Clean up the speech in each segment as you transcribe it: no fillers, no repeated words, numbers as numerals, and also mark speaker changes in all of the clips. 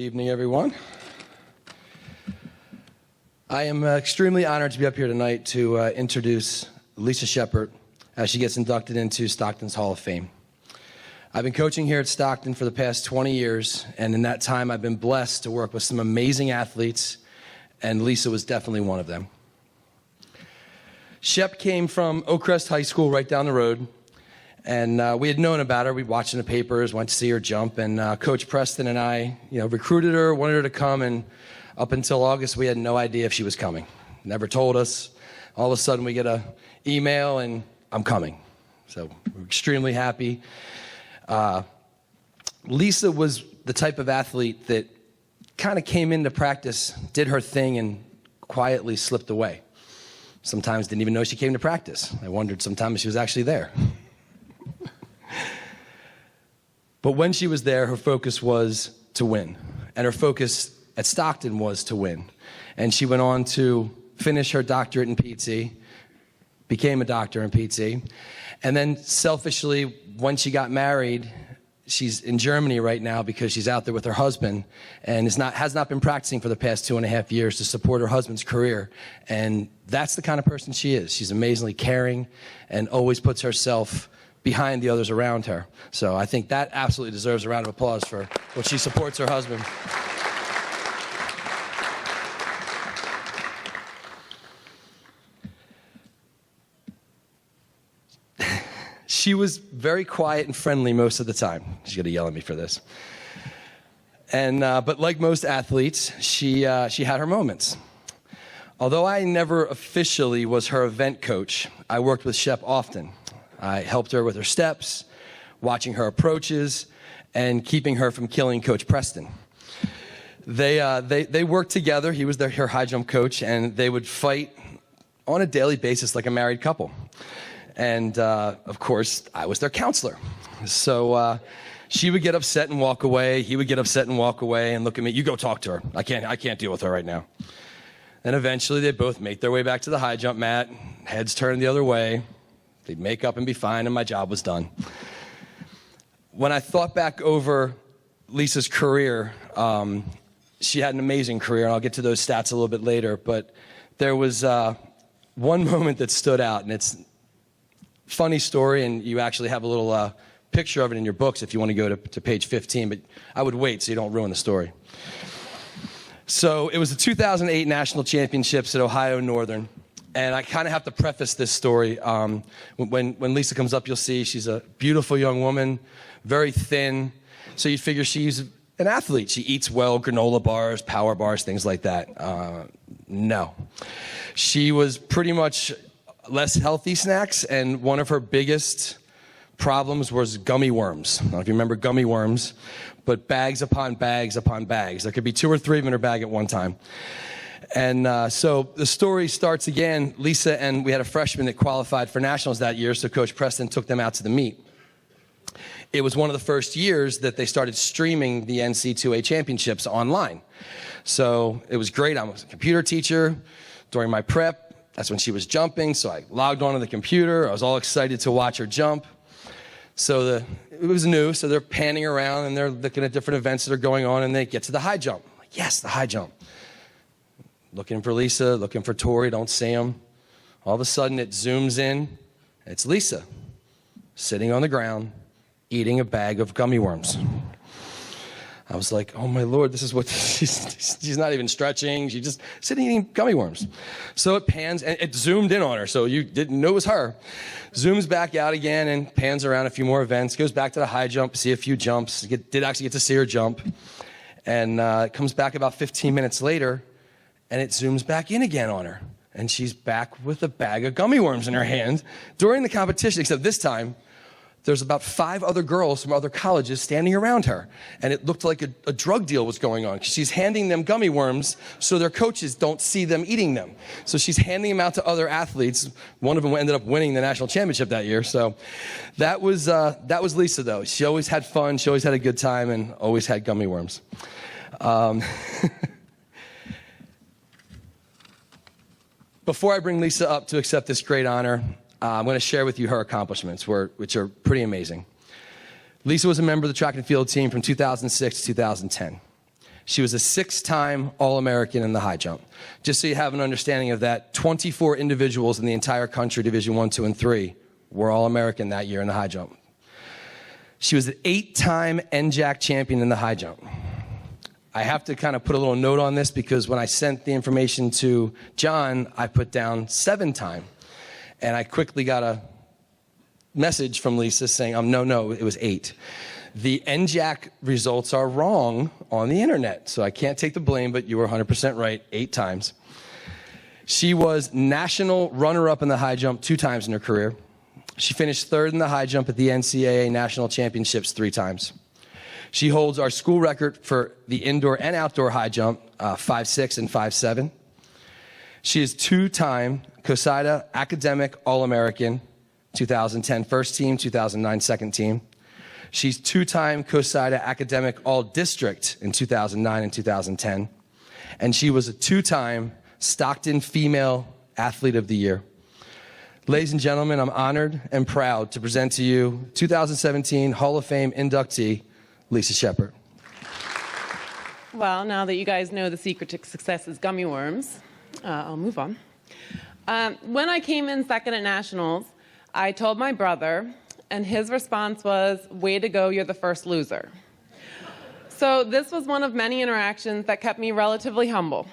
Speaker 1: evening, everyone. I am extremely honored to be up here tonight to introduce Lisa Shepard as she gets inducted into Stockton's Hall of Fame. I've been coaching here at Stockton for the past 20 years, and in that time I've been blessed to work with some amazing athletes, and Lisa was definitely one of them. Shep came from Oakcrest High School right down the road, and we had known about her. We'd watched in the papers, went to see her jump, and Coach Preston and I, recruited her, wanted her to come, and up until August, we had no idea if she was coming. Never told us. All of a sudden, we get an email, and I'm coming. So we're extremely happy. Lisa was the type of athlete that kind of came into practice, did her thing, and quietly slipped away. Sometimes didn't even know she came to practice. I wondered sometimes if she was actually there. But when she was there, her focus was to win. And her focus at Stockton was to win. And she went on to finish her doctorate in PT, became a doctor in PT. And then selfishly, when she got married, she's in Germany right now because she's out there with her husband and has not been practicing for the past 2.5 years to support her husband's career. And that's the kind of person she is. She's amazingly caring and always puts herself behind the others around her. So I think that absolutely deserves a round of applause for what she supports her husband. She was very quiet and friendly most of the time. She's going to yell at me for this. And but like most athletes, she had her moments. Although I never officially was her event coach, I worked with Shep often. I helped her with her steps, watching her approaches, and keeping her from killing Coach Preston. They worked together. He was her high jump coach, and they would fight on a daily basis like a married couple. And, of course, I was their counselor. So she would get upset and walk away. He would get upset and walk away and look at me. You go talk to her. I can't deal with her right now. And eventually they both make their way back to the high jump mat, heads turned the other way. They'd make up and be fine, and my job was done. When I thought back over Lisa's career, she had an amazing career, and I'll get to those stats a little bit later. But there was one moment that stood out, and it's funny story, and you actually have a little picture of it in your books if you want to go to page 15, but I would wait so you don't ruin the story. So it was the 2008 National Championships at Ohio Northern, and I kind of have to preface this story. When Lisa comes up, you'll see she's a beautiful young woman, very thin, so you'd figure she's an athlete. She eats well, granola bars, power bars, things like that. No. She was pretty much less healthy snacks, and one of her biggest problems was gummy worms. I don't know if you remember gummy worms, but bags upon bags upon bags. There could be 2 or 3 of them in her bag at one time. And so the story starts again. Lisa and we had a freshman that qualified for nationals that year, so Coach Preston took them out to the meet. It was one of the first years that they started streaming the NC2A championships online. So it was great. I was a computer teacher during my prep. That's when she was jumping, so I logged onto the computer. I was all excited to watch her jump. So it was new, so they're panning around, and they're looking at different events that are going on, and they get to the high jump. I'm like, yes, the high jump. Looking for Lisa, looking for Tori, don't see them. All of a sudden, it zooms in. It's Lisa, sitting on the ground, eating a bag of gummy worms. I was like, oh my Lord, this is what, she's not even stretching. She's just sitting eating gummy worms. So it pans, and it zoomed in on her, so you didn't know it was her. Zooms back out again and pans around a few more events, goes back to the high jump, see a few jumps, did actually get to see her jump. And it comes back about 15 minutes later, and it zooms back in again on her. And she's back with a bag of gummy worms in her hand during the competition, except this time, there's about 5 other girls from other colleges standing around her. And it looked like a drug deal was going on. She's handing them gummy worms so their coaches don't see them eating them. So she's handing them out to other athletes. One of them ended up winning the national championship that year. So that was Lisa, though. She always had fun. She always had a good time and always had gummy worms. Before I bring Lisa up to accept this great honor, I'm going to share with you her accomplishments, which are pretty amazing. Lisa was a member of the track and field team from 2006 to 2010. She was a 6-time All-American in the high jump. Just so you have an understanding of that, 24 individuals in the entire country, Division I, II, and III, were All-American that year in the high jump. She was an 8-time NJAC champion in the high jump. I have to kind of put a little note on this because when I sent the information to John, I put down 7-time. And I quickly got a message from Lisa saying, no, it was 8. The NJAC results are wrong on the internet, so I can't take the blame, but you were 100% right, 8 times. She was national runner-up in the high jump 2 times in her career. She finished 3rd in the high jump at the NCAA National Championships 3 times. She holds our school record for the indoor and outdoor high jump, 5'6" and 5'7". She is 2-time COSIDA Academic All-American, 2010 first team, 2009 second team. She's 2-time COSIDA Academic All-District in 2009 and 2010. And she was a 2-time Stockton Female Athlete of the Year. Ladies and gentlemen, I'm honored and proud to present to you 2017 Hall of Fame inductee, Lisa Shepard.
Speaker 2: Well, now that you guys know the secret to success is gummy worms, I'll move on. When I came in second at Nationals, I told my brother, and his response was, "Way to go, you're the first loser." So this was one of many interactions that kept me relatively humble.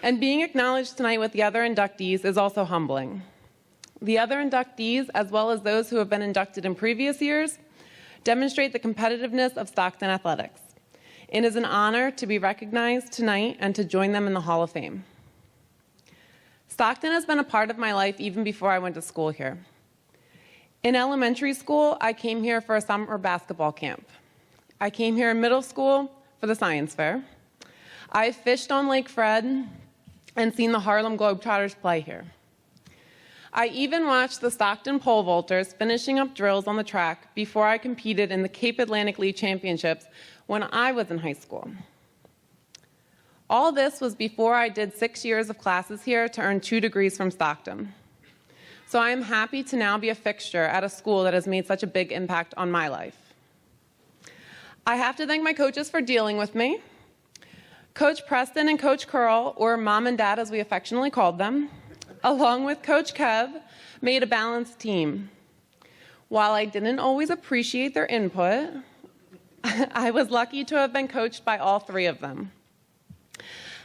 Speaker 2: And being acknowledged tonight with the other inductees is also humbling. The other inductees, as well as those who have been inducted in previous years, demonstrate the competitiveness of Stockton athletics. It is an honor to be recognized tonight and to join them in the Hall of Fame. Stockton has been a part of my life even before I went to school here. In elementary school, I came here for a summer basketball camp. I came here in middle school for the science fair. I fished on Lake Fred and seen the Harlem Globetrotters play here. I even watched the Stockton pole vaulters finishing up drills on the track before I competed in the Cape Atlantic League Championships when I was in high school. All this was before I did 6 years of classes here to earn 2 degrees from Stockton. So I am happy to now be a fixture at a school that has made such a big impact on my life. I have to thank my coaches for dealing with me. Coach Preston and Coach Curl, or Mom and Dad as we affectionately called them, along with Coach Kev, made a balanced team. While I didn't always appreciate their input, I was lucky to have been coached by all 3 of them.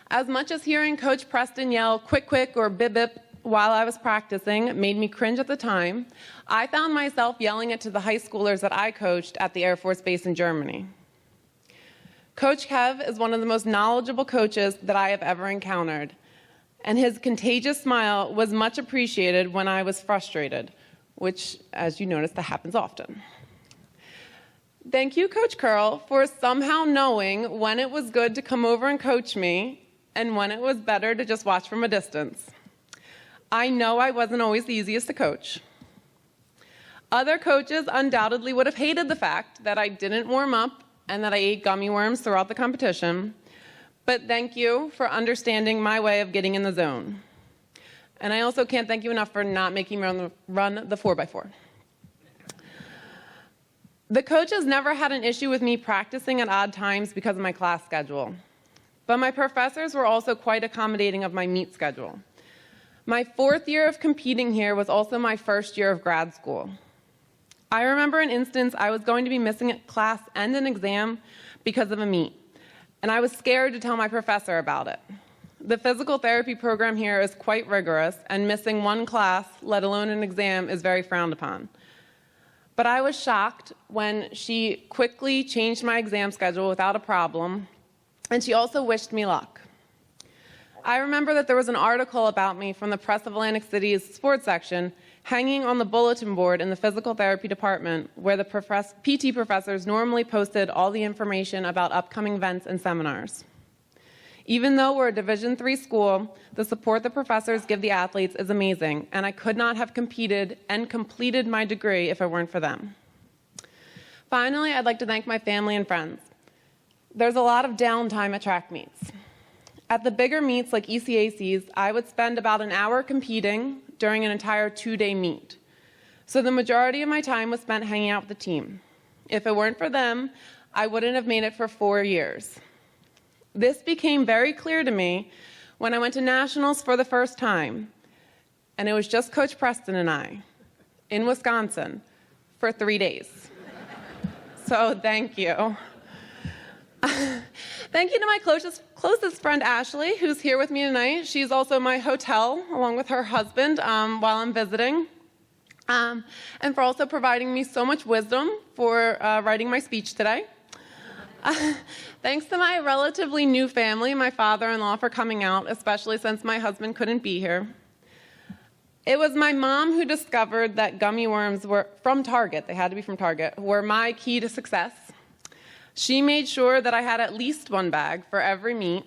Speaker 2: As much as hearing Coach Preston yell, "Quick, quick," or "Bip, bip," while I was practicing made me cringe at the time, I found myself yelling it to the high schoolers that I coached at the Air Force Base in Germany. Coach Kev is one of the most knowledgeable coaches that I have ever encountered, and his contagious smile was much appreciated when I was frustrated, which, as you notice, that happens often. Thank you, Coach Curl, for somehow knowing when it was good to come over and coach me and when it was better to just watch from a distance. I know I wasn't always the easiest to coach. Other coaches undoubtedly would have hated the fact that I didn't warm up and that I ate gummy worms throughout the competition, but thank you for understanding my way of getting in the zone. And I also can't thank you enough for not making me run the 4x4. The coaches never had an issue with me practicing at odd times because of my class schedule, but my professors were also quite accommodating of my meet schedule. My 4th year of competing here was also my 1st year of grad school. I remember an instance I was going to be missing a class and an exam because of a meet, and I was scared to tell my professor about it. The physical therapy program here is quite rigorous, and missing one class, let alone an exam, is very frowned upon. But I was shocked when she quickly changed my exam schedule without a problem, and she also wished me luck. I remember that there was an article about me from the Press of Atlantic City's sports section hanging on the bulletin board in the physical therapy department, where the PT professors normally posted all the information about upcoming events and seminars. Even though we're a Division III school, the support the professors give the athletes is amazing, and I could not have competed and completed my degree if it weren't for them. Finally, I'd like to thank my family and friends. There's a lot of downtime at track meets. At the bigger meets like ECACs, I would spend about an hour competing during an entire 2-day meet. So the majority of my time was spent hanging out with the team. If it weren't for them, I wouldn't have made it for 4 years. This became very clear to me when I went to nationals for the first time, and it was just Coach Preston and I in Wisconsin for 3 days. So thank you. Thank you to my closest friend, Ashley, who's here with me tonight. She's also my hotel, along with her husband, while I'm visiting. And for also providing me so much wisdom for writing my speech today. Thanks to my relatively new family, my father-in-law, for coming out, especially since my husband couldn't be here. It was my mom who discovered that gummy worms were from Target, they had to be from Target, were my key to success. She made sure that I had at least one bag for every meet.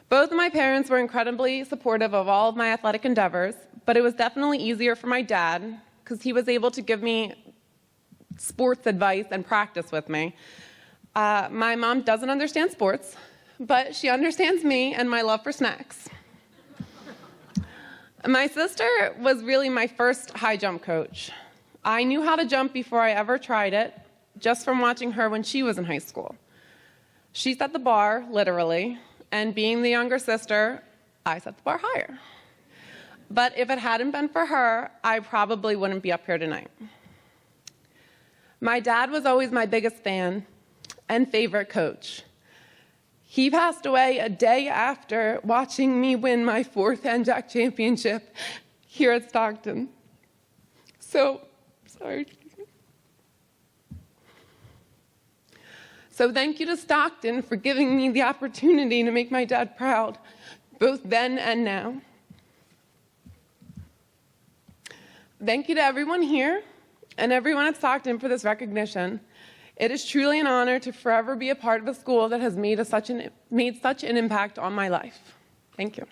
Speaker 2: Both of my parents were incredibly supportive of all of my athletic endeavors, but it was definitely easier for my dad because he was able to give me sports advice and practice with me. My mom doesn't understand sports, but she understands me and my love for snacks. My sister was really my first high jump coach. I knew how to jump before I ever tried it, just from watching her when she was in high school. She set the bar, literally, and being the younger sister, I set the bar higher. But if it hadn't been for her, I probably wouldn't be up here tonight. My dad was always my biggest fan and favorite coach. He passed away a day after watching me win my 4th NJAC championship here at Stockton. So thank you to Stockton for giving me the opportunity to make my dad proud, both then and now. Thank you to everyone here and everyone at Stockton for this recognition. It is truly an honor to forever be a part of a school that has made such an impact on my life. Thank you.